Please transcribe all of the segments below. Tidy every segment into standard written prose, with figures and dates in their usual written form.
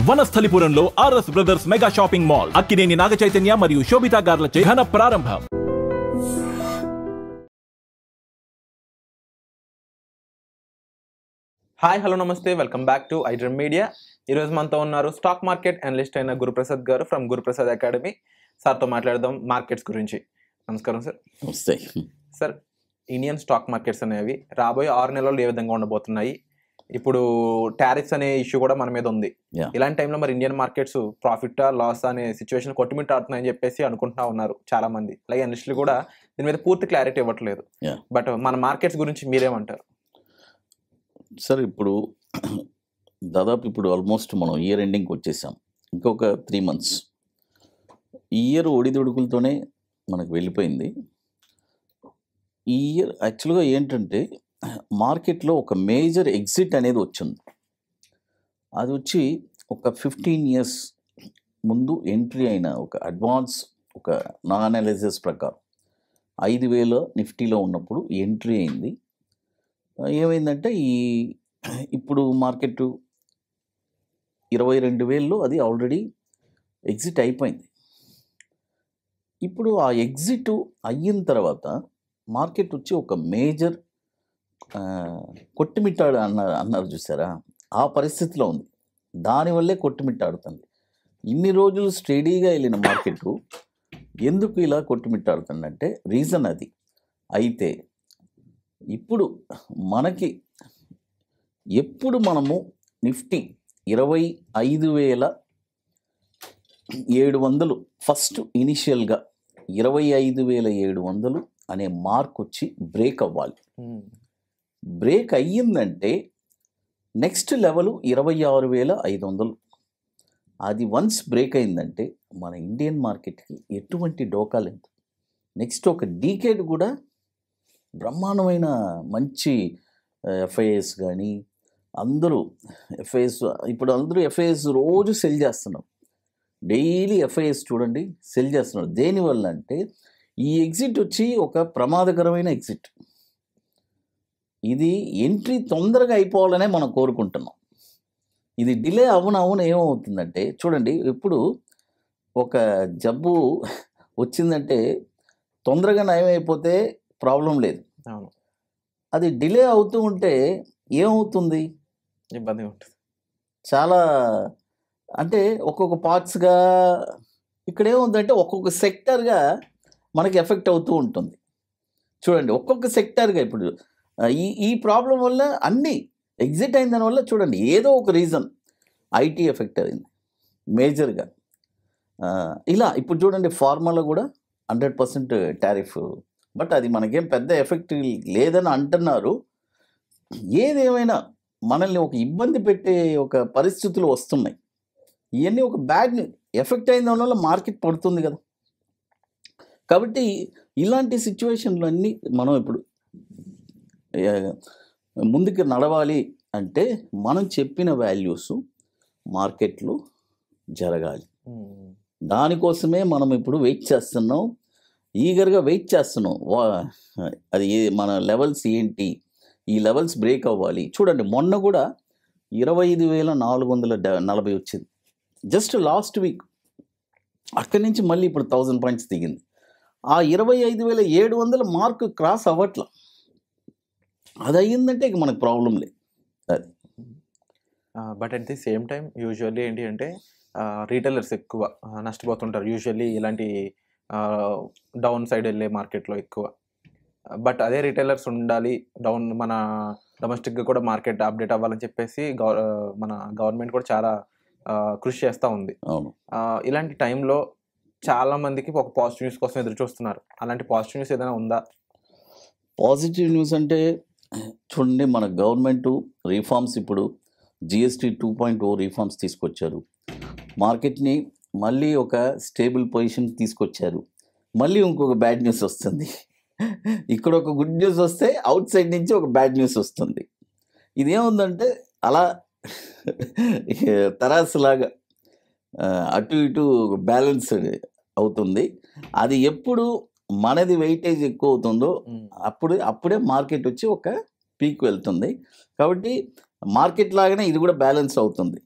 వనస్థలిపురంలో R S brothers mega shopping mall Akkineni Naga Chaitanya మరియు శోభితా గార్లచే ఘన ప్రారంభం. హాయ్ హలో నమస్తే, welcome back to iDream Media. ఈరోజు మనతో ఉన్నారు స్టాక్ మార్కెట్ అనలిస్ట్ అయిన గురుప్రసాద్ గారు ఫ్రమ్ గురుప్రసాద్ అకాడమీ. సార్తో మాట్లాడదాం మార్కెట్స్ గురించి. నమస్కారం సార్. నమస్తే సార్, ఇండియన్ స్టాక్ మార్కెట్స్ అనేవి రాబోయే 6 నెలల్లో ఏ విధంగా ఉండబోతున్నాయి? ఇప్పుడు టారిఫ్స్ అనే ఇష్యూ కూడా మన మీద ఉంది. ఇలాంటి టైంలో మరి ఇండియన్ మార్కెట్స్ ప్రాఫిటా లాస్ అనే సిచ్యువేషన్ కొట్టుమిట్టాడుతున్నాయని చెప్పేసి అనుకుంటున్నా ఉన్నారు చాలా మంది. అలాగే అనలిస్టులు కూడా దీని మీద పూర్తి క్లారిటీ ఇవ్వట్లేదు. బట్ మన మార్కెట్స్ గురించి మీరేమంటారు సార్? ఇప్పుడు దాదాపు ఇప్పుడు మనం ఇయర్ ఎండింగ్కి వచ్చేసాం. ఇంకొక 3 months ఈ ఇయర్ ఒడిదుడుకులతోనే మనకు వెళ్ళిపోయింది. ఈ ఇయర్ యాక్చువల్గా ఏంటంటే మార్కెట్లో ఒక మేజర్ ఎగ్జిట్ అనేది వచ్చింది. అది వచ్చి ఒక 15 years ముందు ఎంట్రీ అయిన ఒక అడ్వాన్స్ ఒక నా అనాలిసిస్ ప్రకారం 5,000 నిఫ్టీలో ఉన్నప్పుడు ఎంట్రీ అయింది. ఏమైందంటే ఇప్పుడు మార్కెట్ 22,000లో అది ఆల్రెడీ ఎగ్జిట్ అయిపోయింది. ఇప్పుడు ఆ ఎగ్జిట్ అయిన తర్వాత మార్కెట్ వచ్చి ఒక మేజర్ కొట్టుమిట్టాడు అన్నారు చూసారా, ఆ పరిస్థితిలో ఉంది. దానివల్లే కొట్టుమిట్టాడుతుంది. ఇన్ని రోజులు స్టడీగా వెళ్ళిన మార్కెట్ ఎందుకు ఇలా కొట్టుమిట్టాడుతుందంటే రీజన్ అది. అయితే ఇప్పుడు మనకి ఎప్పుడు మనము నిఫ్టీ 25,700 ఫస్ట్ ఇనిషియల్గా 25,700 అనే మార్క్ వచ్చి బ్రేక్ అవ్వాలి. బ్రేక్ అయ్యిందంటే నెక్స్ట్ లెవెల్ 26,500. అది వన్స్ బ్రేక్ అయిందంటే మన ఇండియన్ మార్కెట్కి ఎటువంటి డోకా లేదు. నెక్స్ట్ ఒక డీకేడ్ కూడా బ్రహ్మాండమైన మంచి ఎఫ్ఐఎస్ కానీ అందరూ ఎఫ్ఐఎస్ ఇప్పుడు అందరూ ఎఫ్ఐఎస్ రోజు సెల్ చేస్తున్నాం. డైలీ ఎఫ్ఐఎస్ చూడండి సెల్ చేస్తున్నారు. దేనివల్ల అంటే ఈ ఎగ్జిట్ వచ్చి ఒక ప్రమాదకరమైన ఎగ్జిట్. ఇది ఎంట్రీ తొందరగా అయిపోవాలనే మనం కోరుకుంటున్నాం. ఇది డిలే అవును ఏమవుతుందంటే చూడండి, ఇప్పుడు ఒక జబ్బు వచ్చిందంటే తొందరగా నయమైపోతే ప్రాబ్లం లేదు. అది డిలే అవుతూ ఉంటే ఏమవుతుంది? ఇబ్బంది ఉంటుంది. చాలా అంటే ఒక్కొక్క పార్ట్స్గా ఇక్కడ ఏముందంటే ఒక్కొక్క సెక్టర్గా మనకి ఎఫెక్ట్ అవుతూ ఉంటుంది. చూడండి ఒక్కొక్క సెక్టర్గా ఇప్పుడు ఈ ప్రాబ్లం వల్ల అన్నీ ఎగ్జిట్ అయిన దానివల్ల చూడండి ఏదో ఒక రీజన్ ఐటీ ఎఫెక్ట్ అయింది మేజర్గా. ఇలా ఇప్పుడు చూడండి ఫార్మాలో కూడా 100% టారిఫ్. బట్ అది మనకేం పెద్ద ఎఫెక్ట్ లేదని అంటున్నారు. ఏదేమైనా మనల్ని ఒక ఇబ్బంది పెట్టే ఒక పరిస్థితులు వస్తున్నాయి. ఇవన్నీ ఒక బ్యాడ్ ఎఫెక్ట్ అయిన దానివల్ల మార్కెట్ పడుతుంది కదా. కాబట్టి ఇలాంటి సిచ్యువేషన్లు అన్నీ మనం ఇప్పుడు ముందుకు నడవాలి అంటే మనం చెప్పిన వాల్యూస్ మార్కెట్లో జరగాలి. దానికోసమే మనం ఇప్పుడు వెయిట్ చేస్తున్నాం, ఈగర్గా వెయిట్ చేస్తున్నాం. అది మన లెవెల్స్ ఏంటి, ఈ లెవెల్స్ బ్రేక్ అవ్వాలి. చూడండి మొన్న కూడా 25,440 వచ్చింది జస్ట్ లాస్ట్ వీక్. అక్కడి నుంచి మళ్ళీ ఇప్పుడు 1,000 points దిగింది. ఆ 25,700 మార్క్ క్రాస్ అవ్వట్ల. అది అయ్యిందంటే ఇక మనకు ప్రాబ్లం లేదు. అది but at the same time usually ఏంటి అంటే రీటైలర్స్ ఎక్కువ నష్టపోతుంటారు యూజువల్లీ ఇలాంటి డౌన్ సైడ్ వెళ్ళే మార్కెట్లో ఎక్కువ. బట్ అదే రీటైలర్స్ ఉండాలి డౌన్, మన డొమెస్టిక్గా కూడా మార్కెట్ అప్డేట్ అవ్వాలని చెప్పేసి మన గవర్నమెంట్ కూడా చాలా కృషి చేస్తూ ఉంది. ఇలాంటి టైంలో చాలా మందికి ఒక పాజిటివ్ న్యూస్ కోసం ఎదురు చూస్తున్నారు. అలాంటి పాజిటివ్ న్యూస్ ఏదైనా ఉందా? పాజిటివ్ న్యూస్ అంటే చూడండి మన గవర్నమెంట్ రిఫార్మ్స్, ఇప్పుడు GST 2.0 రిఫార్మ్స్ తీసుకొచ్చారు. మార్కెట్ని మళ్ళీ ఒక స్టేబుల్ పొజిషన్ తీసుకొచ్చారు. మళ్ళీ ఇంకొక బ్యాడ్ న్యూస్ వస్తుంది. ఇక్కడ ఒక గుడ్ న్యూస్ వస్తే అవుట్ సైడ్ నుంచి ఒక బ్యాడ్ న్యూస్ వస్తుంది. ఇదేముందంటే అలా తరాసులాగా అటు ఇటు బ్యాలెన్స్ అవుతుంది. అది ఎప్పుడు మనది వెయిటేజ్ ఎక్కువ అవుతుందో అప్పుడే మార్కెట్ వచ్చి ఒక పీక్ వెళ్తుంది. కాబట్టి మార్కెట్ లాగానే ఇది కూడా బ్యాలెన్స్ అవుతుంది.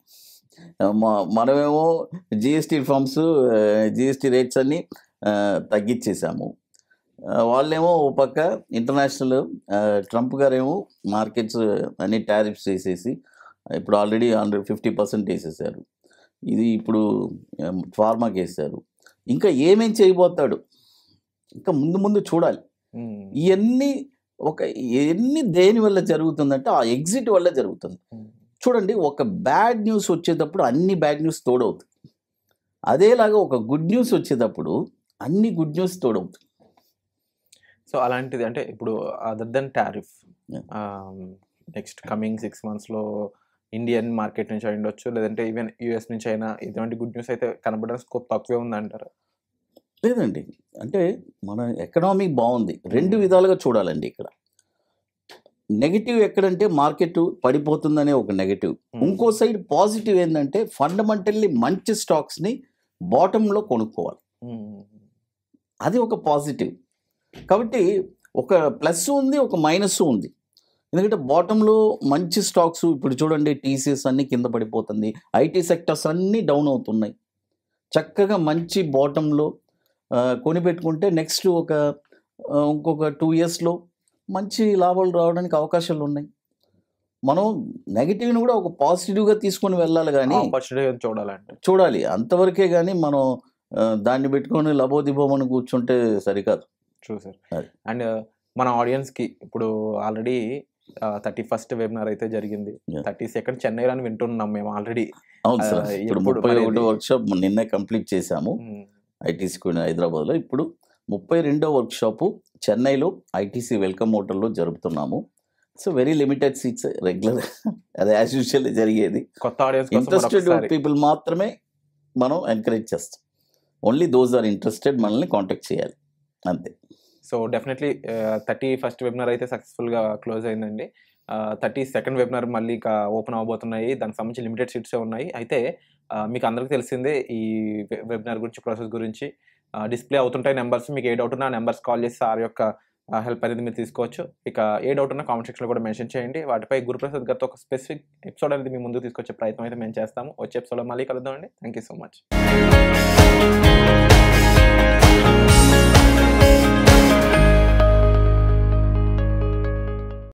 మనమేమో జిఎస్టీ ఫార్మ్స్, జిఎస్టీ రేట్స్ అన్నీ తగ్గించేసాము. వాళ్ళేమో ఓ పక్క ఇంటర్నేషనల్ ట్రంప్ గారేమో మార్కెట్స్ అన్ని టారిఫ్స్ వేసేసి ఇప్పుడు ఆల్రెడీ 150% వేసేసారు. ఇది ఇప్పుడు ఫార్మాకి వేసారు. ఇంకా ఏమేం చేయబోతాడు ఇంకా ముందు ముందు చూడాలి. ఇవన్నీ ఇవన్నీ దేని వల్ల జరుగుతుందంటే ఆ ఎగ్జిట్ వల్ల జరుగుతుంది. చూడండి, ఒక బ్యాడ్ న్యూస్ వచ్చేటప్పుడు అన్ని బ్యాడ్ న్యూస్ తోడవుతుంది. అదేలాగా ఒక గుడ్ న్యూస్ వచ్చేటప్పుడు అన్ని గుడ్ న్యూస్ తోడవుతుంది. సో అలాంటిది అంటే ఇప్పుడు other than tariff next coming 6 monthsలో ఇండియన్ మార్కెట్ నుంచి అయి ఉండొచ్చు, లేదంటే ఈవెన్ యూఎస్ నుంచి అయినా ఇటువంటి గుడ్ న్యూస్ అయితే కనబడడం స్కోప్ తక్కువే ఉందంటారు? లేదండి, అంటే మన ఎకనామీ బాగుంది. 2 విధాలుగా చూడాలండి. ఇక్కడ నెగిటివ్ ఎక్కడంటే మార్కెట్ పడిపోతుందనే ఒక నెగిటివ్. ఇంకో సైడ్ పాజిటివ్ ఏంటంటే ఫండమెంటల్లీ మంచి స్టాక్స్ని బాటంలో కొనుక్కోవాలి. అది ఒక పాజిటివ్. కాబట్టి ఒక ప్లస్ ఉంది, ఒక మైనస్ ఉంది. ఎందుకంటే బాటంలో మంచి స్టాక్స్ ఇప్పుడు చూడండి, టీసీఎస్ అన్నీ కింద పడిపోతుంది, ఐటీ సెక్టర్స్ అన్నీ డౌన్ అవుతున్నాయి. చక్కగా మంచి బాటంలో కొనిపెట్టుకుంటే నెక్స్ట్ ఇంకొక 2 yearsలో మంచి లాభాలు రావడానికి అవకాశాలు ఉన్నాయి. మనం నెగిటివ్ని కూడా ఒక పాజిటివ్గా తీసుకొని వెళ్ళాలి, కానీ చూడాలి అంతవరకే. కానీ మనం దాన్ని పెట్టుకొని లబోదిబోమని కూర్చుంటే సరికాదు. True sir. అండ్ మన ఆడియన్స్కి ఇప్పుడు ఆల్రెడీ 31st వెబినార్ అయితే జరిగింది, 32nd చెన్నైలో అని వింటున్నాం మేము ఆల్రెడీ. అవును సార్, ఇప్పుడు 31వ వర్క్షాప్ నిన్నే కంప్లీట్ చేశాము ఐటీసీ హైదరాబాద్లో. ఇప్పుడు 32వ వర్క్షాపు చెన్నైలో ఐటీసీ వెల్కమ్ హోటల్లో జరుపుతున్నాము. So very limited seats, regular అది యాజ్ యూజువల్ జరిగేది. కొత్త ఆడియన్స్, ఇంట్రెస్టెడ్ పీపుల్ మాత్రమే మనం ఎంకరేజ్ చేస్తాం. ఓన్లీ దోస్ ఆర్ ఇంట్రెస్టెడ్ మనల్ని కాంటాక్ట్ చేయాలి, అంతే. సో డెఫినెట్లీ 31st వెబినార్ అయితే సక్సెస్ఫుల్గా క్లోజ్ అయిందండి. 32nd వెబినార్ మళ్ళీ ఇంకా ఓపెన్ అవబోతున్నాయి. దానికి సంబంధించి లిమిటెడ్ సీట్సే ఉన్నాయి. అయితే మీకు అందరికీ తెలిసిందే ఈ వెబినార్ గురించి, ప్రాసెస్ గురించి. డిస్ప్లే అవుతుంటాయి నెంబర్స్. మీకు ఏ డౌట్ ఉన్నా నెంబర్స్ కాల్ చేసి సార్ యొక్క హెల్ప్ అనేది మీరు తీసుకోవచ్చు. ఇక ఏ డౌట్ ఉన్నా కామెంట్ సెక్షన్లో కూడా మెన్షన్ చేయండి. వాటిపై గురుప్రసాద్ గారితో ఒక స్పెసిఫిక్ ఎపిసోడ్ అనేది మీ ముందుకు తీసుకొచ్చే ప్రయత్నం అయితే మేము చేస్తాము. వచ్చే ఎపిసోడ్లో మళ్ళీ కలుద్దామండి. Thank you so much.